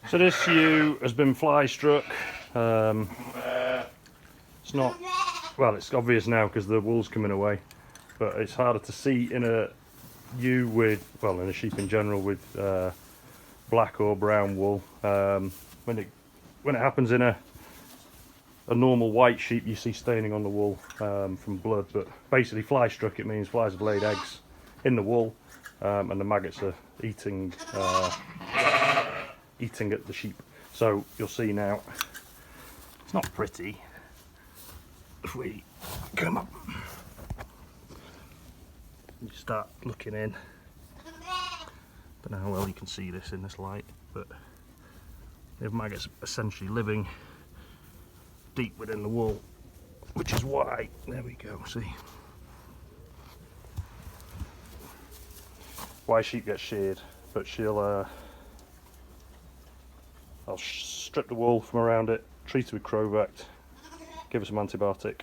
So this ewe has been fly struck. It's not, well, it's obvious now because the wool's coming away, but it's harder to see in a ewe with, well, in a sheep in general with black or brown wool. When it happens in a normal white sheep, you see staining on the wool from blood, but basically fly struck, it means flies have laid eggs in the wool, and the maggots are eating at the sheep. So you'll see now, it's not pretty. If we come up, you start looking in. Don't know how well you can see this in this light, but they have maggots essentially living deep within the wool, which is why, there we go, see, why sheep get sheared. But I'll strip the wool from around it, treat it with Crowvect, give her some antibiotic,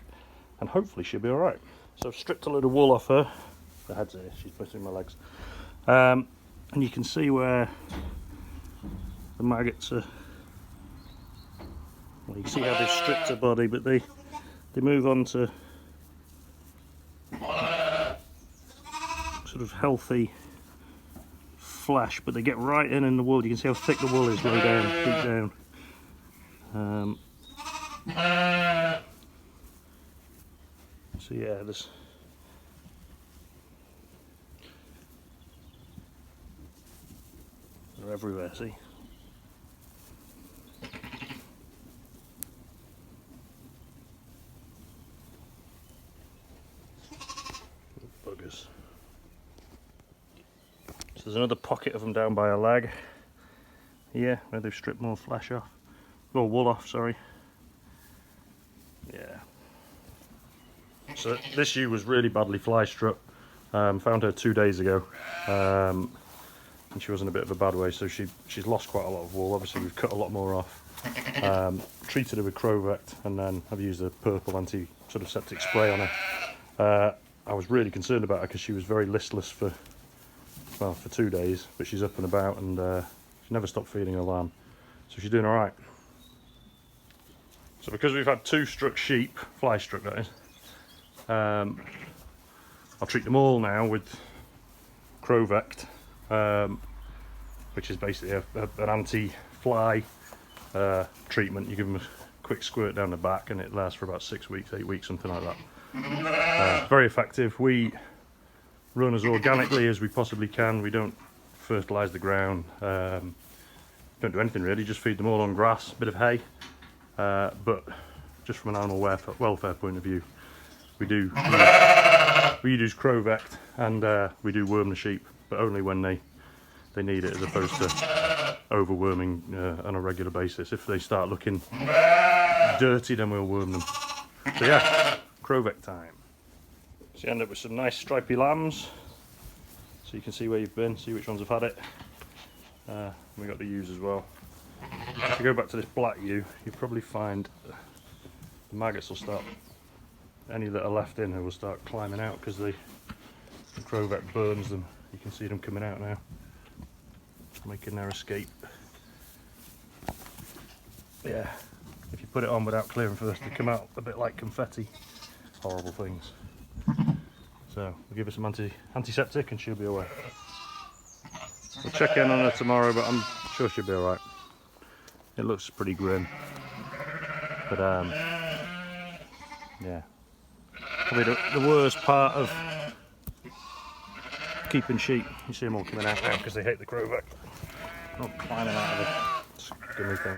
and hopefully she'll be alright. So I've stripped a load of wool off her. The head's here, she's missing my legs. And you can see where the maggots are. Well, you can see how they've stripped her body, but they move on to sort of healthy flesh, but they get right in the wool. You can see how thick the wool is low down, deep down. So yeah, they're everywhere, see? Buggers. So there's another pocket of them down by her leg. Here, where they've stripped more flesh off. Oh, wool off, sorry. Yeah. So this ewe was really badly fly struck. Found her 2 days ago. And she was in a bit of a bad way, so she's lost quite a lot of wool. Obviously we've cut a lot more off. Treated her with Crowvect, and then I've used a purple anti-septic spray on her. I was really concerned about her because she was very listless for 2 days, but she's up and about, and she never stopped feeding her lamb, so she's doing all right. So because we've had 2 struck sheep, fly struck that is, I'll treat them all now with Crowvect, which is basically an anti-fly treatment. You give them a quick squirt down the back and it lasts for about 6 weeks, 8 weeks, something like that. Very effective. We run as organically as we possibly can. We don't fertilise the ground, don't do anything really, just feed them all on grass, a bit of hay, but just from an animal welfare point of view, we use Crowvect, and we do worm the sheep, but only when they need it, as opposed to overworming on a regular basis. If they start looking dirty, then we'll worm them. So yeah, Crowvect time. So you end up with some nice stripy lambs, so you can see where you've been, see which ones have had it. We got the ewes as well. If you go back to this black ewe, you'll probably find the maggots will start, any that are left in her will start climbing out because the Crowvect burns them. You can see them coming out now, making their escape. Yeah, if you put it on without clearing first, they come out a bit like confetti. Horrible things. So we'll give her some antiseptic and she'll be away. We'll check in on her tomorrow, but I'm sure she'll be alright. It looks pretty grim, but yeah. Probably the worst part of keeping sheep. You see them all coming out now because they hate the Crowvect. Not climbing out of the scummy thing.